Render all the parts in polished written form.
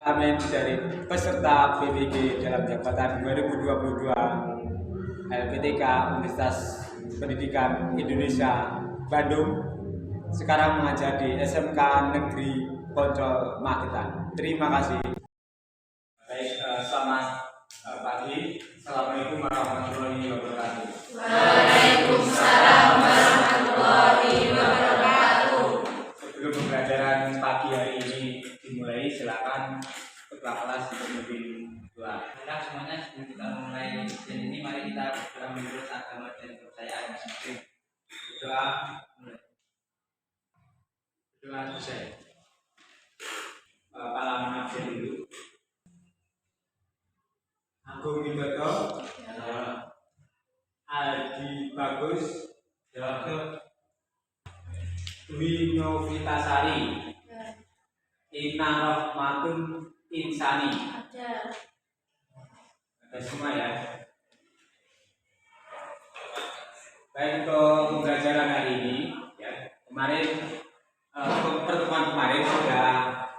Amin dari peserta PBG dalam jabatan 2022 LPTK Universitas Pendidikan Indonesia Bandung sekarang mengajar di SMK Negeri Poncol Magetan. Terima kasih. Baik, selamat pagi. Assalamualaikum warahmatullahi wabarakatuh. Waalaikumsalam warahmatullahi wabarakatuh. Sebelum pembelajaran pagi hari ini dimulai, silakan ketua kelas untuk memimpin doa. Baiklah semuanya, sebelum kita mulai ujian ini, mari kita berdoa menurut agama dan kepercayaan masing-masing. Berdoa mulai. Berdoa selesai. Palang absen dulu. Agung Widodo, Aldi Bagus, Dwi Novitasari, Ina Rohmatun Insani. Ada semua ya. Baik, untuk pembelajaran hari ini ya, kemarin pertemuan kemarin sudah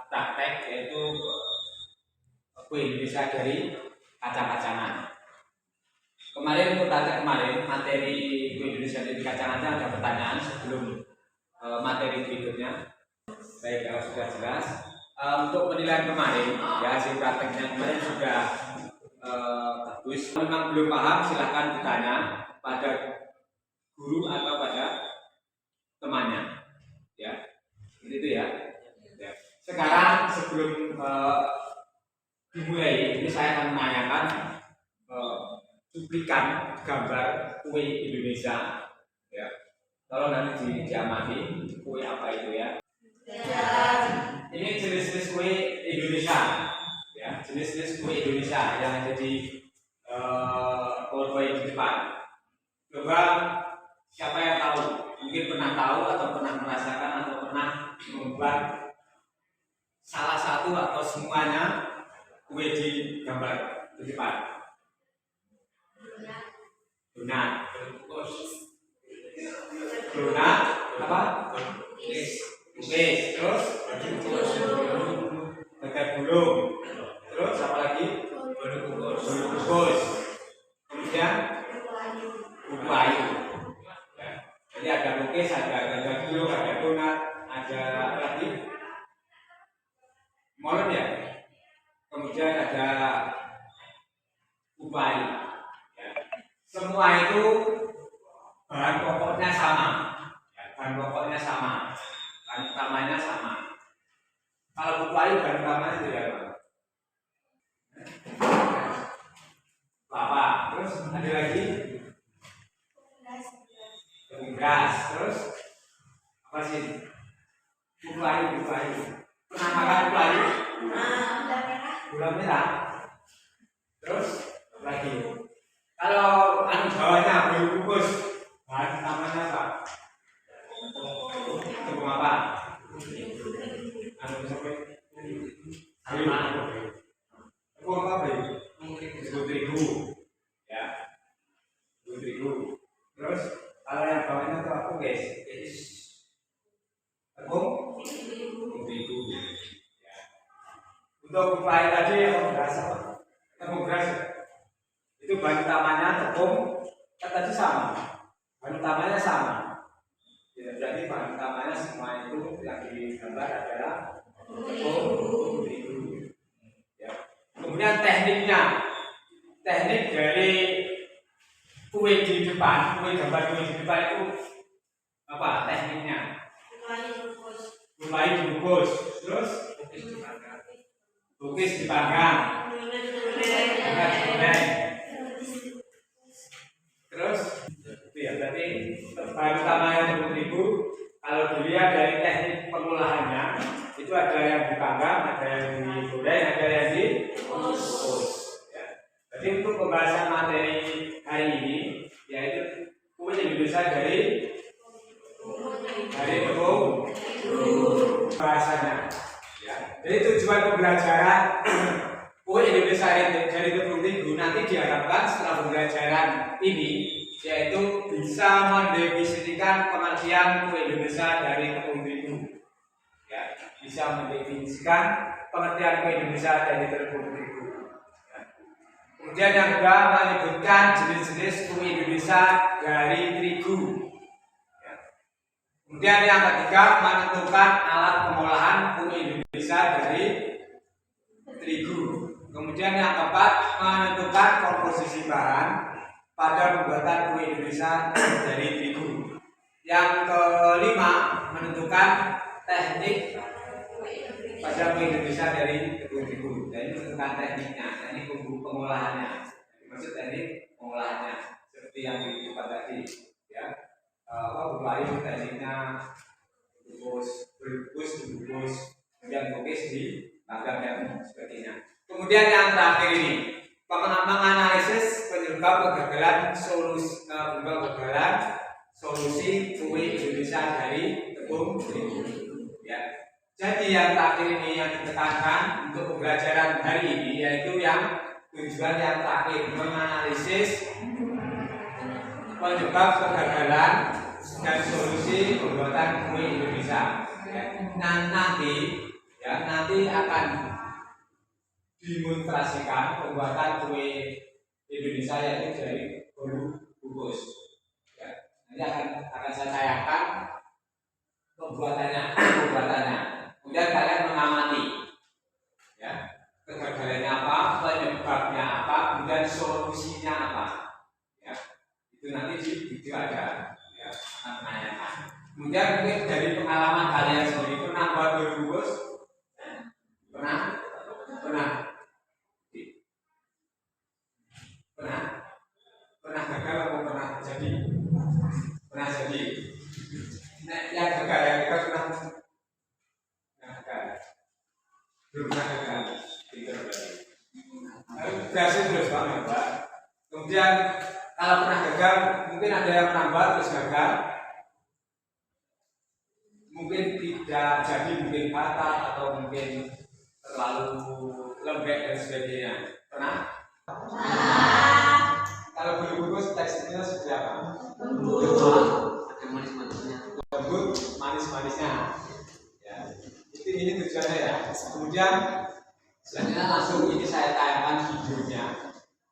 praktek, yaitu kue Indonesia dari kacang-kacangan. Kemarin untuk praktek kemarin materi kue Indonesia dari kacang-kacangan ada pertanyaan sebelum materi berikutnya. Baik, kalau sudah jelas untuk penilaian kemarin ya, hasil prakteknya kemarin sudah bagus. Memang belum paham, silahkan bertanya pada guru atau pada temannya ya, itu ya. Sekarang sebelum dimulai ini saya akan menanyakan cuplikan gambar kue Indonesia ya. Kalau nanti diamati kue apa itu ya. Ini jenis-jenis kue Indonesia ya, jenis-jenis kue Indonesia yang ada di PowerPoint di depan. Coba siapa yang tahu? Mungkin pernah tahu atau pernah merasakan atau pernah membuat salah satu atau semuanya kue di gambar di depan. Donat, donat, apa? Kukis, terus tetek bulung, terus apa lagi? Bolu kukus, kemudian buku ayu. Jadi ada kukis, ada bulung, ada donat, ada apa lagi? Molen ya. Kemudian ada buku ayu. Semua itu bahan pokoknya sama. Bahan pokoknya sama. Bahan utamanya sama. Kalau buku ayu bahan utamanya itu ya apa? Kelapa. Terus ada lagi? Tepung beras. Terus apa sih? Buku ayu. Pernah makan buku ayu? Gula merah. Terus apa lagi? Kalau bawahnya belum kukus, bahan utamanya apa? Tepung apa? Tepung apa ya? Tepung terigu, ya. Tepung terigu. Terus kalau yang bawahnya itu apa guys? Tepung terigu. Ya. Untuk upaya tadi apa beras apa? Tepung beras. Itu bahan utamanya tepung, tadi sama. Bahan utamanya sama. Ya, jadi bahan utamanya semua itu yang digambar adalah tepung terigu. Ya. Kemudian teknik dari kue di depan, kue gambar kue di depan itu apa tekniknya? Mulai dibungkus, terus kukis dipanggang, digoreng. Terus itu ya, berarti bahan utamanya tepung terigu. Kalau dilihat dari teknik pengolahannya, itu ada yang dipanggang, ada yang digoreng, ada yang dikukus. Ya. Jadi untuk pembahasan materi hari ini, yaitu kue Indonesia dari tepung bahasanya. Ya. Jadi tujuan pembelajaran kue Indonesia dari tepung terigu nanti diharapkan setelah pembelajaran ini, yaitu bisa mendefinisikan pengertian kue Indonesia dari tepung terigu. Ya, bisa mendefinisikan pengertian kue Indonesia dari tepung terigu. Ya. Kemudian yang kedua menyebutkan jenis-jenis kue Indonesia dari terigu. Ya. Kemudian yang ketiga menentukan alat pengolahan kue Indonesia dari terigu. Kemudian yang keempat menentukan komposisi bahan pada pembuatan kue Indonesia dari terigu. Yang kelima menentukan teknik pada kue Indonesia dari tepung terigu. Dan ini menentukan tekniknya, teknik pengolahannya. Maksud teknik pengolahannya seperti yang dibuat tadi, ya. Berupa tekniknya dibungkus, kemudian bungkus di magang dan sebagainya. Kemudian yang terakhir ini menganalisis penyebab kegagalan solusi kue Indonesia dari tepung terigu. Ya. Jadi yang terakhir ini yang ditekankan untuk pembelajaran hari ini yaitu yang tujuan yang terakhir menganalisis penyebab kegagalan dan solusi pembuatan kue Indonesia. Ya. Nanti akan demonstrasikan pembuatan kue Indonesia yaitu dari bolu bungkus. Ya. Nanti akan saya tayangkan pembuatannya. Kemudian kalian mengamati, ya, kegagalannya apa, penyebabnya apa, kemudian solusinya apa. Ya. Itu nanti di video ada, ya, akan menanyakan. Kemudian mungkin dari pengalaman kalian sendiri pernah buat bolu bungkus? Pernah? Pernah gagal atau pernah jadi? Pernah jadi. Nah, yang gagal yang kita pernah gagal. Belum pernah gagal. Berhasil terus banget, Pak. Kemudian kalau pernah gagal, mungkin ada yang menambah terus gagal. Mungkin tidak jadi, mungkin fatal atau mungkin terlalu lembek dan sebagainya. Pernah? Kalau bolu bungkus teksturnya seperti apa? Lembut, manis-manisnya. Ya. Ini tujuannya ya. Kemudian selanjutnya langsung ini saya tayangkan videonya.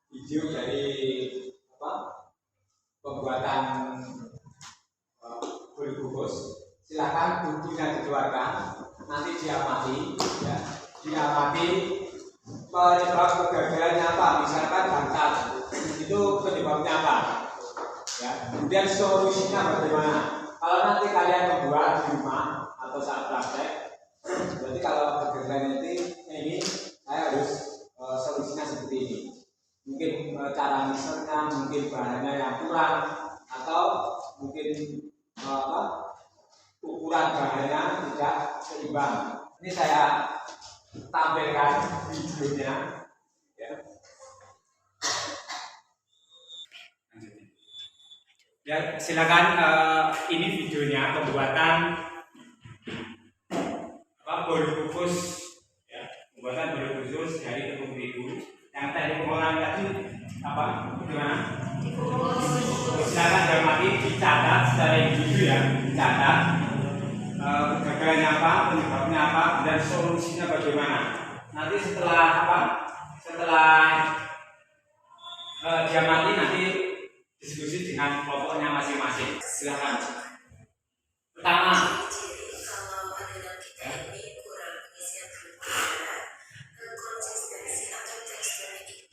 Video dari pembuatan bolu bungkus. Silakan bukunya dikeluarkan. Nanti diamati, ya. Diamati penyebab kegagalannya apa. Misalkan bangkat itu penyebabnya apa. Ya. Kemudian solusinya bagaimana. Kalau nanti kalian membuat di rumah atau saat praktek, berarti kalau kegagalan ini saya harus solusinya seperti ini. Mungkin cara misalnya, mungkin bahannya yang kurang, atau mungkin ukuran bahannya tidak seimbang. Ini saya tampilkan videonya. Ya. Ya, silakan ini videonya pembuatan bolu bungkus, ya, pembuatan bolu bungkus dari tepung terigu. Yang tadi pengolahan tadi apa? Gimana? Silakan diamati, dicatat secara individu ya, dicatat kegagalannya apa, penyebabnya apa, dan solusinya bagaimana. Nanti setelah diamati nanti diskusi dengan kelompoknya masing-masing. Silakan. Pertama,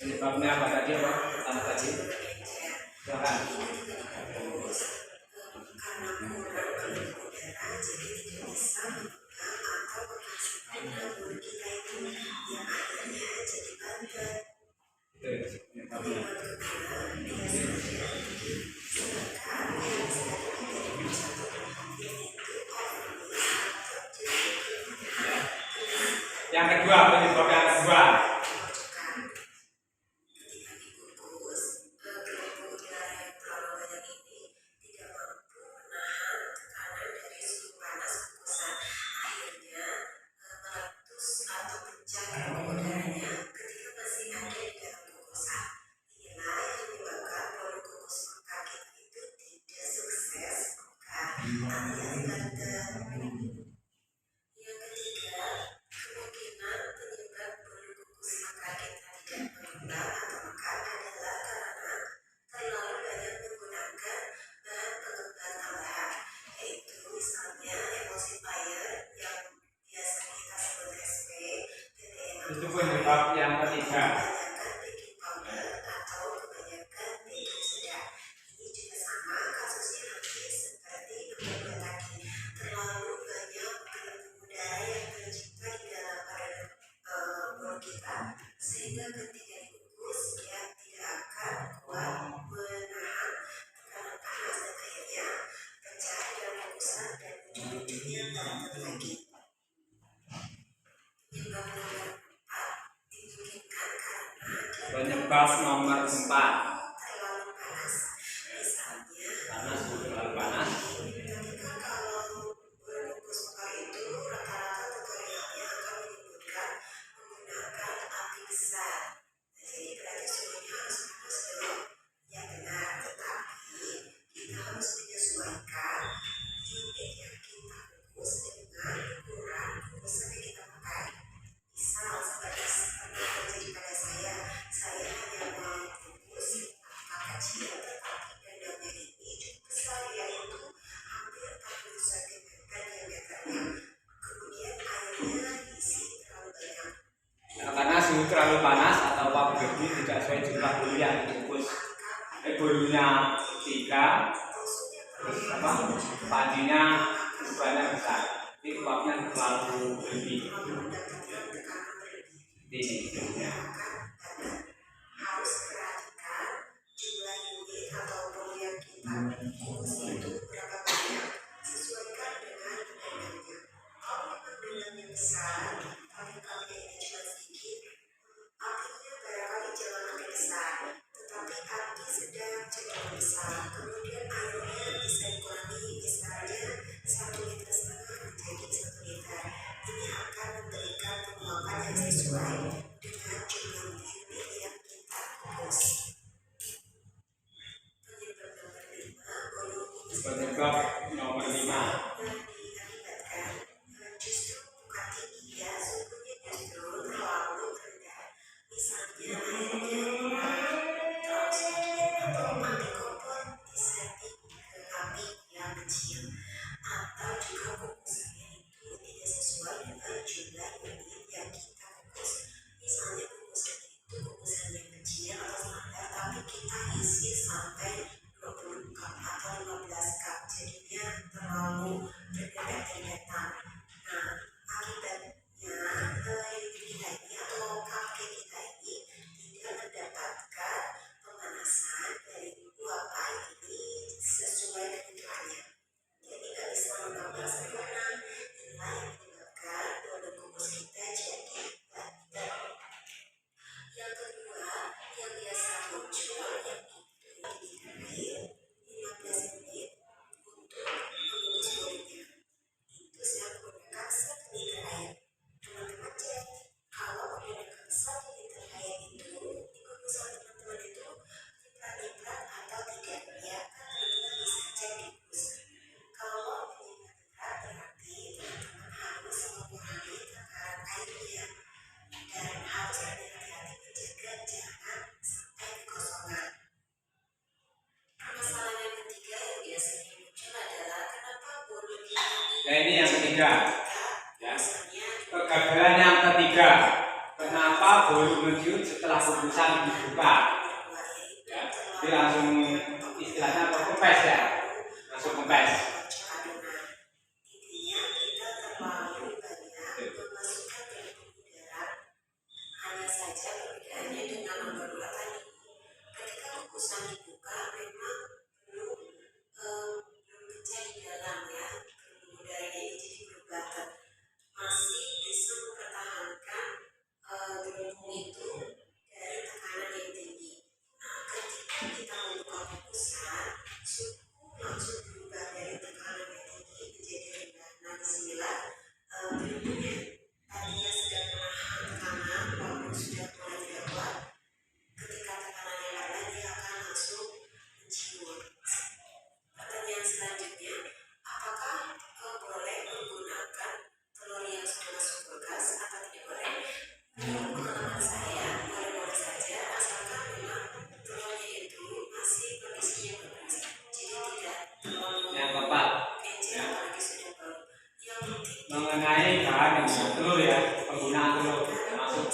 penyebabnya apa tadi? Pertama tadi. Silakan. Yang kedua, penyebab yang kedua. Itu penyebab yang ketiga. Sehingga ketika dikukus dia tidak akan kuat menahan tekanan panas dan akhirnya pecah dalam kukusan dan ujung-ujungnya terangkat lagi. Penyebab nomor 4 dimungkinkan karena Penyebab nomor 4 terlalu panas. Misalnya, karena suhu terlalu panas. ketika kalau mengukus motor itu rata-rata tutorialnya akan menyebutkan menggunakan api besar. Jadi berarti suhunya harus panas dulu. Ya benar, tetapi kita harus menyesuaikan unit yang kita kukus dengan ukuran kukusan yang kita pakai. Misal seperti terjadi pada saya hanya mengukus apakah kecil tetapi dadanya ini cukup besar, yaitu hampir 40 cm diameternya. Kemudian airnya diisi terlalu banyak. Karena suhu terlalu panas atau apa begitu tidak sesuai jumlah bulu yang dikukus. Bulunya 3, terus apa? Pancinya ukurannya besar. Ini uapnya terlalu berlebih. Ini bulunya. Harus perhatikan jumlah unit atau bolu yang kita kukus itu berapa banyak, sesuaikan dengan dendamnya. Kalau memang dendamnya besar tapi apinya ini cuma sedikit, apinya barangkali jangan api besar, tetapi api sedang cenderung besar. Kemudian airnya bisa dikurangi, misalnya 1,5 liter menjadi 1 liter. Ini akan memberikan penguapan yang sesuai dengan jumlah unit yang kita kukus. Penyebab nomor 5, bolu kukus Penyebab nomor 5 diakibatkan justru bukan tinggi ya, suhunya justru terlalu rendah. Misalnya airnya kurang, terlalu sedikit, atau api kompor disetting ke api yang kecil, atau juga kukusannya itu tidak sesuai dengan jumlah unit yang kita kukus. Misalnya kukusannya itu kukusan yang kecil atau standar, tapi kita isi sampai 20 cup atau 15 cup, jadinya terlalu berdempet-dempetan. Nah, akibatnya unit kita ini atau cupcake kita ini tidak mendapatkan pemanasan dari uap air ini sesuai kebutuhannya. Jadi nggak bisa mengembang sempurna. Inilah yang menyebabkan bolu kukus kita jadi batal. Yang kedua, yang biasa muncul yang itu air 15 menit untuk mengukus bolunya. Itu saya menggunakan 1 liter air. Teman-teman cek, kalau menggunakan 1 liter air itu di kukusan teman-teman itu lipat-lipat atau tidak, ya kan teman-teman bisa cek di kukusan. Kalau lipat-lipat berarti teman-teman harus mengurangi takaran airnya dan harus hati-hati menjaga jangan sampai kekosongan. Permasalahan yang ketiga yang biasanya muncul adalah kenapa bolu kita Ya, ini yang ketiga. Ya. misalnya Kegagalan yang ketiga. Kenapa bolu menjut setelah kukusan dibuka? Ya, jadi langsung istilahnya apa? Kempes ya. Langsung kempes. intinya kita terlalu banyak memasukkan pembuluh udara. Hanya saja perbedaannya dengan nomor 2 tadi. Ketika kukusan dibuka memang belum pecah di dalam ya, pembuluh udaranya ini jadi berbatas, masih bisa mempertahankan gelembung itu dari tekanan yang tinggi. Nah, ketika kita membuka kukusan, suhu langsung berubah dari tekanan yang tinggi menjadi rendah. Nah, disinilah gelembungnya tadinya sedang menahan tekanan, walaupun sudah mulai tidak kuat. Ketika tekanannya rendah, dia akan langsung menjiwur. Pertanyaan selanjutnya, apakah boleh menggunakan telur yang sudah masuk kulkas atau tidak boleh? Menurut pengalaman saya, boleh-boleh saja asalkan memang telurnya itu masih kondisinya bagus, jadi tidak terlalu Yang keempat, encer apalagi sudah bau. Yang penting mengenai bahan yang telur ya, penggunaan telur termasuk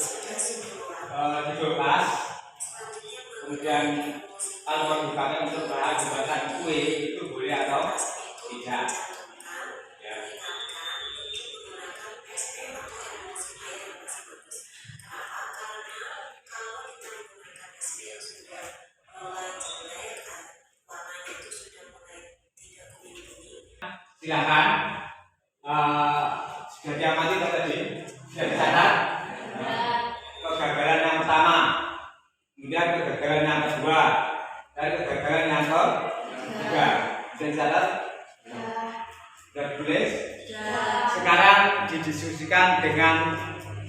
Silakan. Sudah diamati Pak tadi? Sudah dicatat? Kegagalan yang pertama, kemudian kegagalan yang kedua, dan kegagalan yang ketiga. Sudah dicatat? Sudah ditulis? Sekarang didiskusikan dengan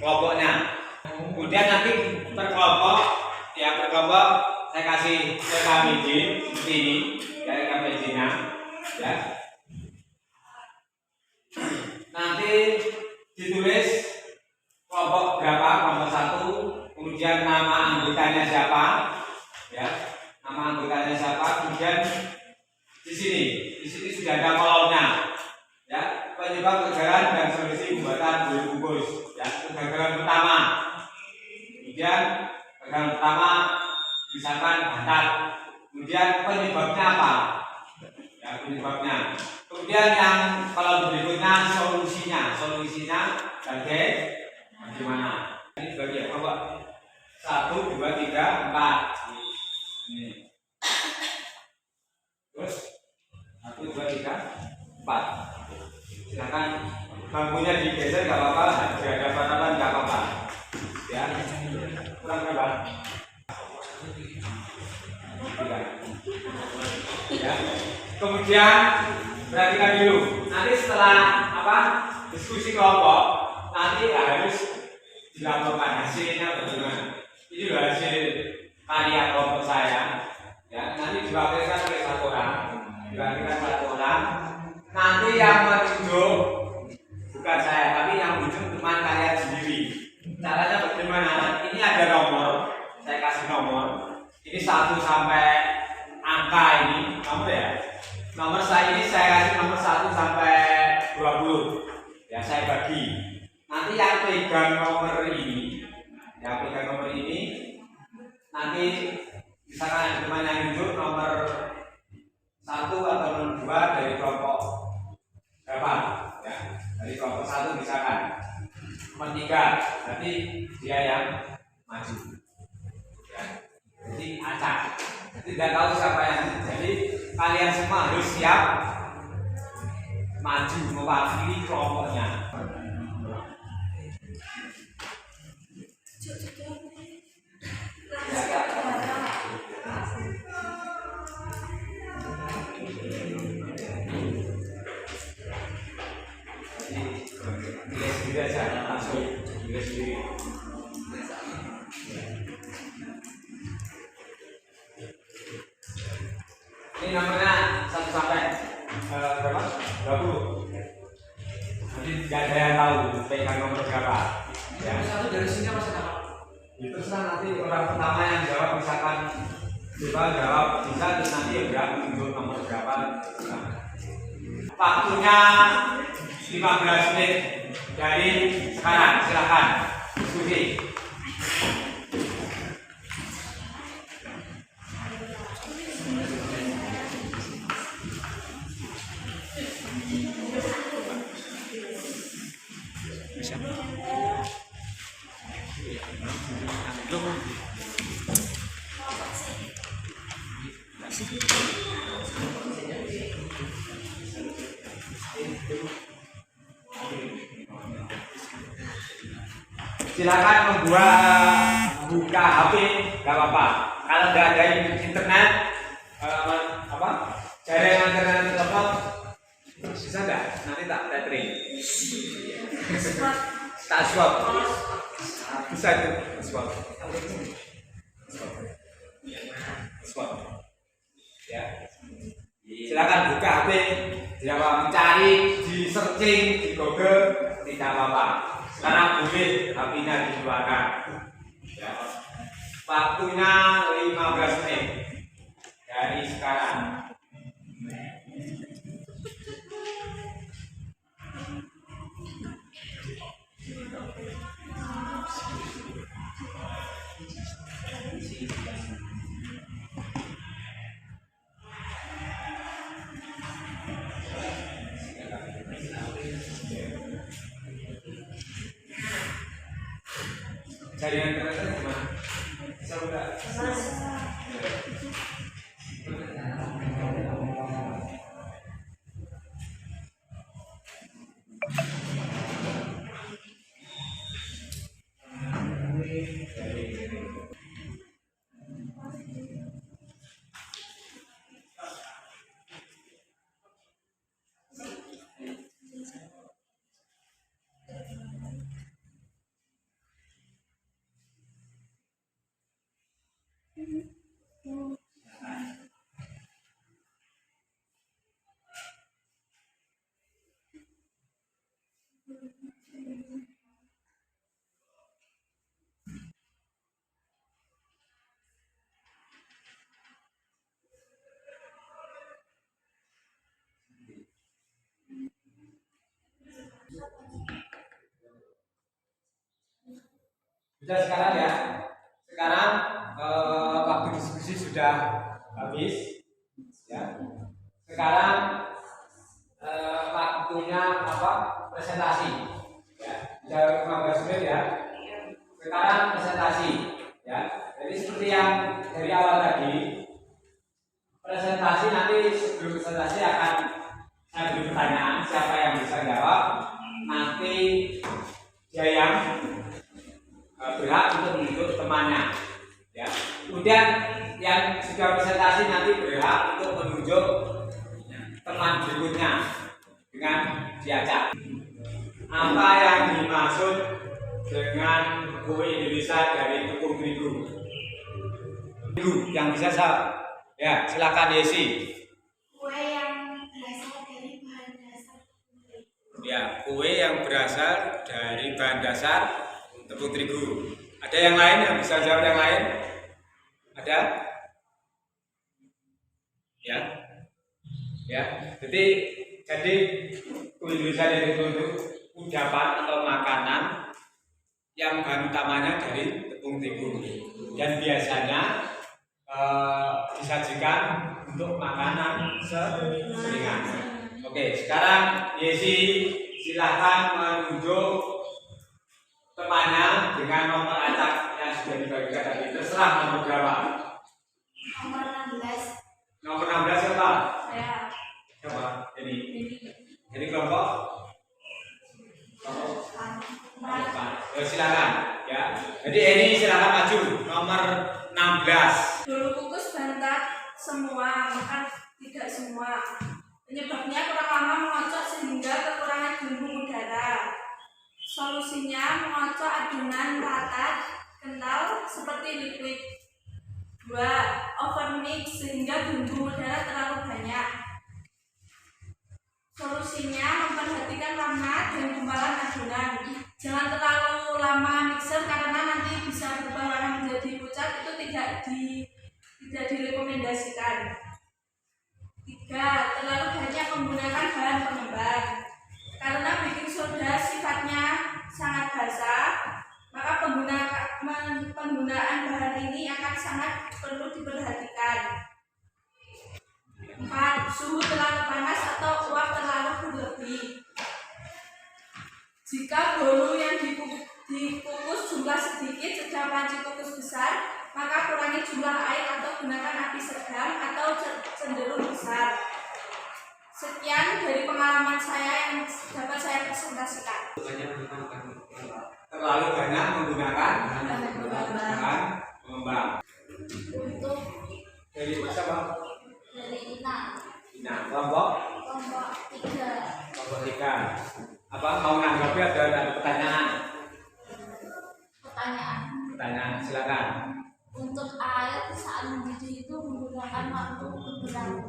kelompoknya. Kemudian nanti per kelompok saya kasih KPJ seperti ini, dari KPJ-nya, ya. Nanti ditulis kelompok berapa, kelompok 1, kemudian nama anggotanya siapa, ya, nama anggotanya siapa, kemudian di sini sudah ada kolomnya, ya, penyebab kegagalan dan solusi pembuatan kue bungkus, ya, kegagalan pertama, kemudian kegagalan pertama misalkan batal, kemudian penyebabnya apa, ya, penyebabnya. Kemudian yang kalau berikutnya solusinya bagaimana? Ini bagi apa? 1, 2, 3, 4. Ini. Terus 1, 2, 3, 4. Silakan bangkunya digeser nggak apa-apa, dihadapan nggak apa-apa. Ya. Kurang berapa? 3. Ya. Kemudian perhatikan dulu, nanti setelah diskusi kelompok, nanti harus dilaporkan hasilnya bagaimana. Ini hasil karya kelompok saya, ya, nanti diwakilkan oleh satu orang, nanti yang menunjuk bukan saya, tapi yang menunjuk teman kalian sendiri. Caranya bagaimana? Ini ada nomor, saya kasih nomor, ini 1 sampai angka ini, nomor ya. Nomor saya ini saya kasih nomor 1 sampai 20. Ya, saya bagi. Nanti yang pegang nomor ini, nanti misalkan teman yang tunjuk nomor 1 atau nomor 2 dari kelompok berapa? Ya, dari kelompok 1 misalkan. Nomor 3, nanti dia yang maju. Ya, jadi acak. Tidak tahu siapa yang, jadi kalian semua harus siap maju mewakili kelompoknya. Pilih sendiri aja, langsung pilih sendiri. Ini nomornya 1 sampai berapa? 20. Nanti tidak ada yang tahu pegang nomor berapa. Ya. Satu dari sini apa sama? Itu nanti orang pertama yang jawab, misalkan kita jawab bisa, terus nanti yang berapa menunjuk nomor berapa. Nah. Waktunya 15 menit dari sekarang, silakan diskusi. Silakan buka HP, nggak apa-apa. Kalau nggak ada internet, jaringan internet telepon, bisa nggak? Nanti tak tethering. Tak swap. Bisa itu swap. Swap. Ya. Silakan buka HP, mencari di searching di Google, tidak apa-apa. Sekarang boleh HP-nya dikeluarkan. Ya. Waktunya 15 menit dari sekarang. Jaringan internet gimana? Bisa udah? Sudah sekarang ya. Sekarang waktu diskusi sudah habis. Ya. Sekarang waktunya apa? Presentasi. Ya. Sudah 15 menit ya. Sekarang presentasi. Ya. Jadi seperti yang dari awal tadi, presentasi nanti sebelum presentasi akan saya beri pertanyaan, siapa yang bisa jawab, nanti dia yang berhak untuk menunjuk temannya. Ya. Kemudian yang sudah presentasi nanti berhak untuk menunjuk teman berikutnya dengan diajak. Apa yang dimaksud dengan kue Indonesia dari tepung terigu? Yang bisa saya, ya silakan Yesi. Kue yang berasal dari bahan dasar tepung terigu. Ya, kue yang berasal dari bahan dasar tepung terigu. Ada yang lain yang bisa jawab yang lain? Ada? Ya, ya. Jadi kue Indonesia dari tepung kudapan atau makanan yang bahan utamanya dari tepung terigu dan biasanya disajikan untuk makanan seringan. Oke, sekarang Yesi silahkan menunjuk temannya dengan nomor acak yang sudah dibagikan tadi. Terserah nomor berapa. Nomor 16. Nomor 16 siapa? Saya. Siapa? Jadi kelompok? Silakan ya. Jadi ini silakan maju nomor 16. Dulu kukus bantat semua, makan tidak semua. Penyebabnya kurang lama mengocok sehingga kekurangan gelembung udara. Solusinya mengocok adonan rata kental seperti liquid. 2. Overmix sehingga gelembung udara terlalu banyak. Solusinya memperhatikan warna dan gumpalan adonan. Jangan terlalu lama mixer karena nanti bisa berubah warna menjadi pucat, itu tidak direkomendasikan. 3. Terlalu banyak menggunakan bahan pengembang. Karena baking soda sifatnya sangat basah, maka penggunaan bahan ini akan sangat perlu diperhatikan. 4. Suhu terlalu panas atau uap terlalu berlebih. Jika bolu yang dikukus jumlah sedikit sedang panci kukus besar, maka kurangi jumlah air atau gunakan api sedang atau cenderung besar. Sekian dari pengalaman saya yang dapat saya presentasikan. Terlalu banyak menggunakan bahan pengembang. Untuk Dari siapa? dari Ina. Nah, kelompok 3. kelompok 3. Apa mau nanggapi ada pertanyaan? Pertanyaan silakan. Untuk air saat mendidih itu menggunakan waktu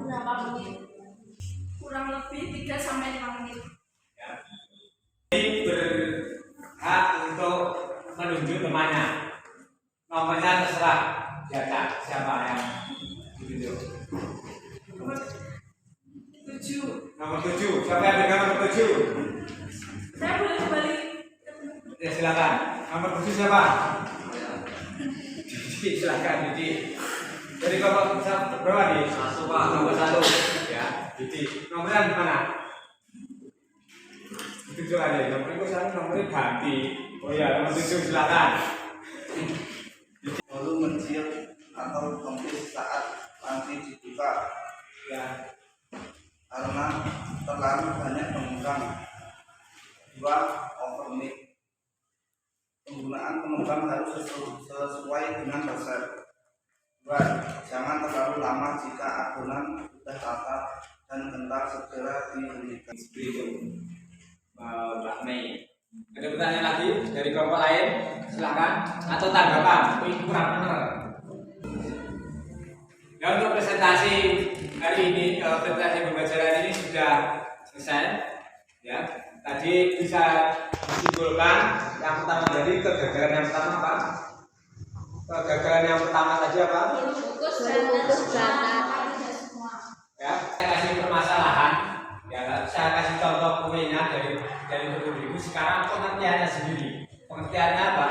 berapa menit? Kurang lebih 3-5 menit. Ya. Ini berhak untuk menunjuk temannya. Nomornya terserah diajak siapa yang ditunjuk. Nomor 7. Nomor 7. Siapa yang pegang nomor 7? Saya boleh kembali. Ya silakan. Nomor 7 siapa? Didi, silakan Didi. Dari kelompok berapa nih? 1 Pak. Nomor 1. Ya, Didi. Nomornya di mana? Itu aja. Nomornya saya nomornya ganti. Oh iya, nomor 7 silakan. Bolu mencium atau kempis saat panci dibuka Ya. karena terlalu banyak pengembang. 2. Overmix. Penggunaan pengembang harus sesuai dengan resep. 2. Jangan terlalu lama jika adonan sudah rata dan kental, segera dihentikan. Seperti itu. Mbak Mei. Ada pertanyaan lagi dari kelompok lain? Silakan. Atau tanggapan? Ini kurang benar. Ya, untuk presentasi hari ini, presentasi pembelajaran ini sudah selesai. Ya, tadi bisa disimpulkan yang pertama tadi kegagalan yang pertama apa? Kegagalan yang pertama tadi apa? Kukus bantat semua. Ya, saya kasih permasalahan. Ya, saya kasih contoh kuenya dari tepung terigu. Sekarang pengertiannya sendiri. Pengertiannya apa?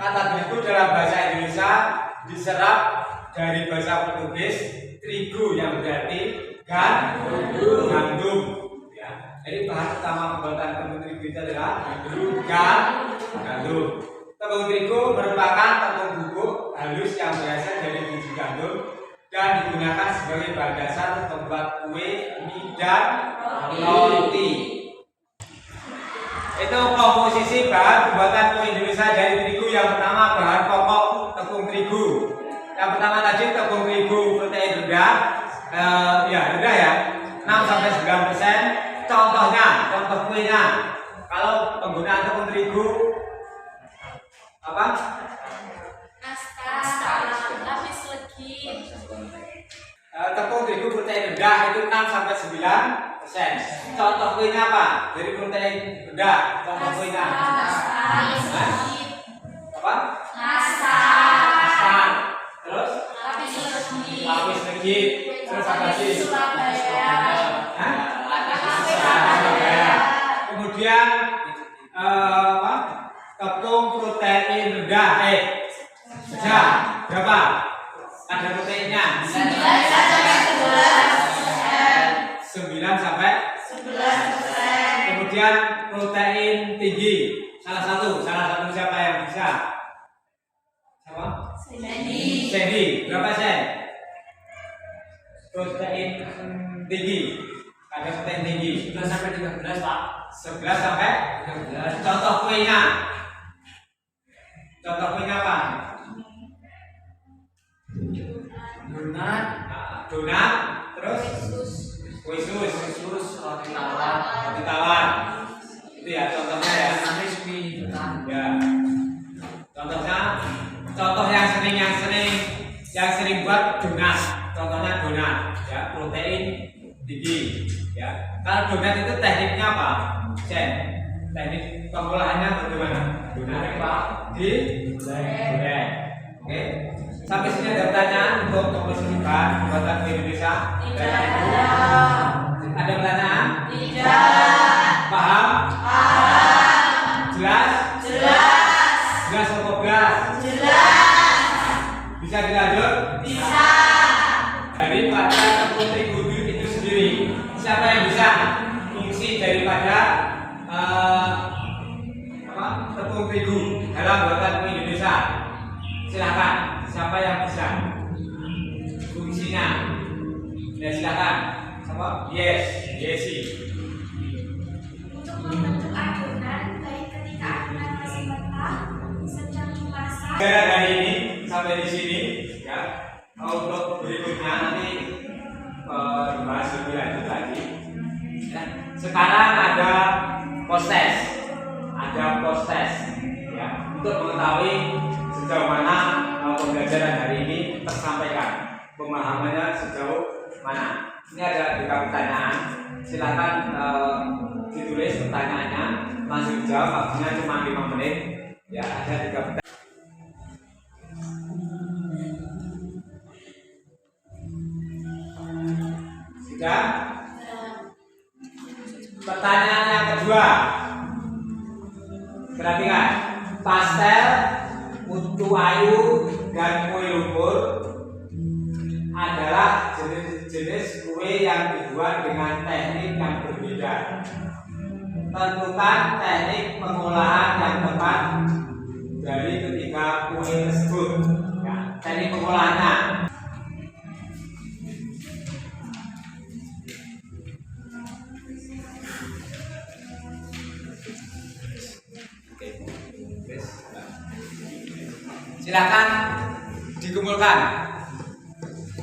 Kata terigu dalam bahasa Indonesia diserap dari bahasa Portugis terigu yang berarti gandum. Ya. Jadi bahan utama pembuatan tepung terigu itu adalah gandum. Tepung terigu merupakan tepung bubuk halus yang berasal dari biji gandum dan digunakan sebagai bahan dasar membuat kue, mie, dan roti. Itu komposisi bahan pembuatan kue Indonesia dari terigu. Yang pertama bahan pokok tepung terigu. Yang pertama tadi tepung terigu protein rendah, rendah ya, 6-9%. Contoh kuenya. Kalau penggunaan tepung terigu apa? Nastar, lapis legit. Tepung terigu protein rendah itu 6-9%. Contoh kuenya apa? Dari protein rendah. Contoh kuenya. Apa? Nastar. Terus? Lapis legit. Terus apa lagi? Surabaya. Kemudian tepung protein rendah. Berapa? Ada proteinnya. 9-11%. Kemudian protein tinggi. Salah satu siapa yang bisa? Siapa? Sandy. Berapa sen? Protein tinggi. Ada protein tinggi. 11-13 Pak. 11-13. Contoh kuenya. Apa? Donat. Terus? Kue sus. Roti tawar. Itu ya contohnya ya. Ya. Contoh yang sering buat donat. Contohnya donat, ya, protein tinggi, ya. Kalau donat itu tekniknya apa? Teknik pengolahannya bagaimana? Donat Pak digoreng. Oke. Sampai sini ada pertanyaan untuk komposisi bahan buatan di Indonesia? Tidak. Ada pertanyaan? Tidak. Paham? Jelas? Jelas atau belas? Bisa dilanjut? Bisa. Daripada tepung terigu itu sendiri, siapa yang bisa fungsi daripada tepung terigu dalam buatan kue Indonesia? Silakan. Siapa yang bisa fungsinya? Ya silakan. Siapa? Yesi. Untuk membentuk adonan, baik ketika adonan masih mentah, sedang dimasak. Dari ini sampai di sini, ya. Untuk berikutnya nanti dibahas lebih lanjut lagi. Ya. Sekarang ada post-test, ya, untuk mengetahui sejauh mana pembelajaran hari ini tersampaikan, pemahamannya sejauh mana. Ini ada 3 pertanyaan. Silakan ditulis pertanyaannya, langsung dijawab. Waktunya cuma 5 menit. Ya, ada 3 pertanyaan. Sudah? Pertanyaan yang kedua. Perhatikan, pastel, putu ayu, dan kue lumpur adalah jenis-jenis kue yang dibuat dengan teknik yang berbeda. Tentukan teknik pengolahan yang tepat dari ketiga kue tersebut. Ya, teknik pengolahannya. Silakan dikumpulkan.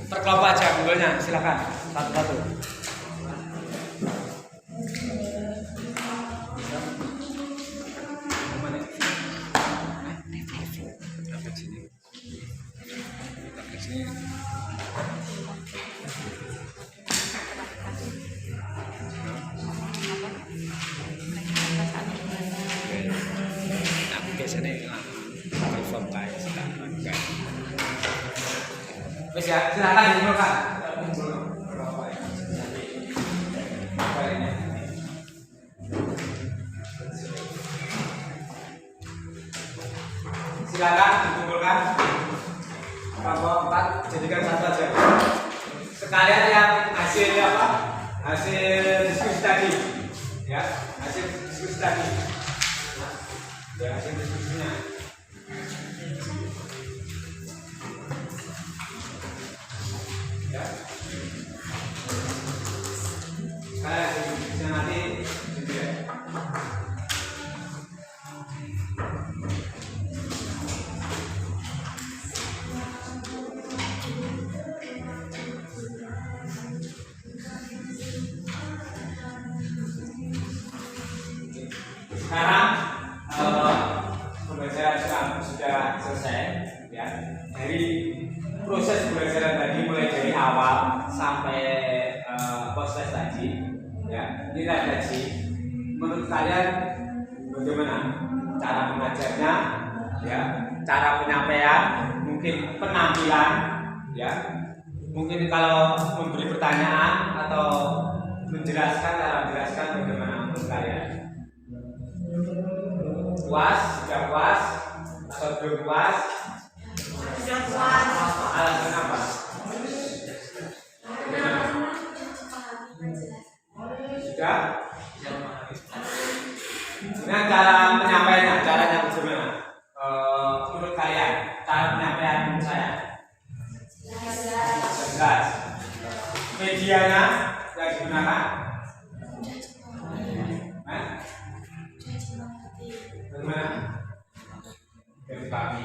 Perkelompok aja kumpulnya, silakan satu-satu. Aku biasanya perform kayak sekarang. Wes ya, silakan dikumpulkan. silakan dikumpulkan. Kelompok 4 jadikan satu aja. Sekalian yang hasil apa? Hasil diskusi tadi, ya, hasil diskusi tadi. Ya, hasil diskusinya. Ya. Sekalian hasil diskusinya nanti gitu ya. Sekarang pembelajaran sudah selesai, ya. Dari proses pembelajaran tadi mulai dari awal sampai proses tadi, ya. Ini tadi menurut kalian bagaimana cara mengajarnya, ya, cara penyampaian, mungkin penampilan, ya. Mungkin kalau memberi pertanyaan atau menjelaskan, cara menjelaskan bagaimana menurut kalian? Puas, sudah puas, atau belum puas? Sudah puas. Alasan apa? Sudah? Dengan cara penyampaiannya, caranya bagaimana? Menurut kalian, cara penyampaian saya? Jelas. Medianya yang digunakan? Bagaimana? Dari kami.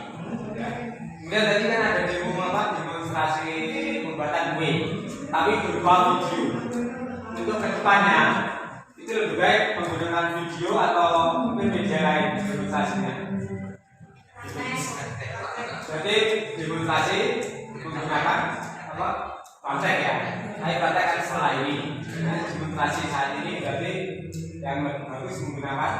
Ya. Kemudian tadi kan ada demonstrasi pembuatan kue, tapi berupa video. Untuk kedepannya itu lebih baik menggunakan video atau mungkin media lain demonstrasinya. Jadi demonstrasi menggunakan apa? Kontek ya. Saya katakan setelah ini. Nah, demonstrasi saat ini berarti yang bagus menggunakan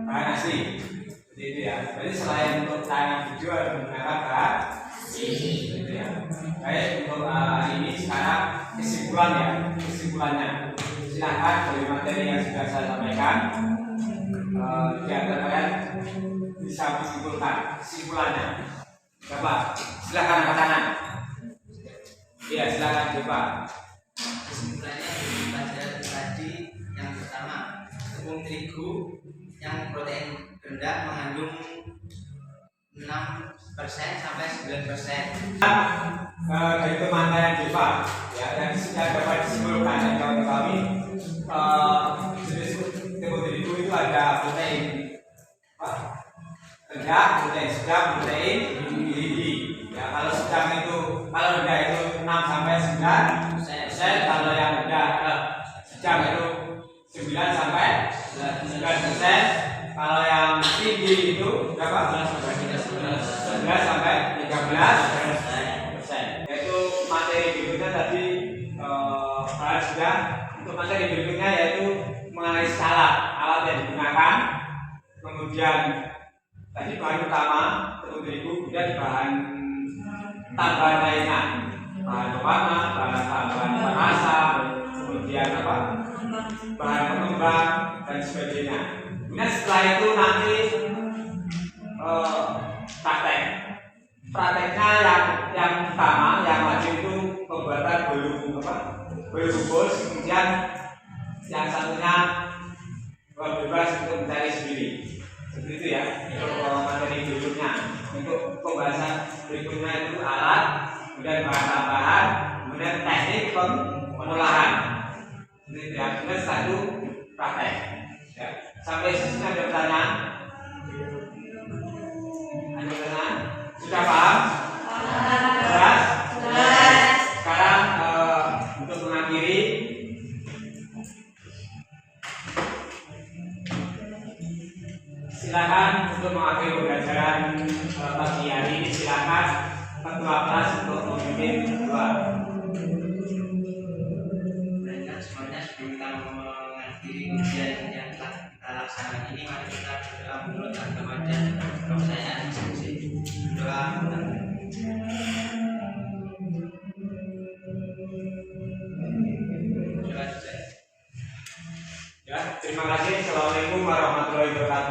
bahan asli, seperti itu ya. Jadi selain untuk tayangan video ada menggunakan bahan asli, gitu ya. Baik, untuk ini sekarang kesimpulan ya, kesimpulannya. Silakan dari materi yang sudah saya sampaikan, di antara kalian bisa menyimpulkan kesimpulannya. Bapak, silakan angkat tangan. Iya, silakan Bapak. Kesimpulannya dari pelajaran tadi yang pertama, tepung terigu yang protein rendah mengandung 6% sampai 9%. Dari teman saya Deva, ya, yang dapat disimpulkan dari kawan kami, jenis tepung terigu itu ada protein rendah, protein sedang, protein tinggi. Ya, kalau sedang itu, kalau rendah itu 6 sampai 9%, kalau yang rendah sedang itu 9 sampai 9%, kalau yang tinggi itu berapa? 11 sampai 13%. Yaitu materi berikutnya tadi sudah. Untuk materi berikutnya yaitu mengenai skala alat yang digunakan, kemudian tadi bahan utama tepung terigu, kemudian bahan tambahan lainnya, bahan pewarna, bahan rasa, kemudian apa? Bahan pengembang dan sebagainya. Kemudian setelah itu nanti prakteknya yang pertama yang wajib itu pembuatan bolu bungkus, kemudian yang satunya bebas untuk mencari sendiri. Seperti itu ya, untuk materi berikutnya. Untuk pembahasan berikutnya itu alat, kemudian bahan tambahan, kemudian teknik pengolahan. Seperti itu ya. Kemudian satu praktek. Ya. Sampai sini ada pertanyaan? Ada pertanyaan? Sudah paham? Jelas? Sekarang untuk mengakhiri, silakan untuk mengakhiri pembelajaran pagi hari ini, silakan ketua kelas untuk memimpin ketua. Dan semuanya sebelum kita mengakhiri ujian yang telah kita laksanakan ini, mari kita berdoa menurut agama dan kepercayaan masing-masing. Berdoa. Ya, terima kasih. Assalamualaikum warahmatullahi wabarakatuh.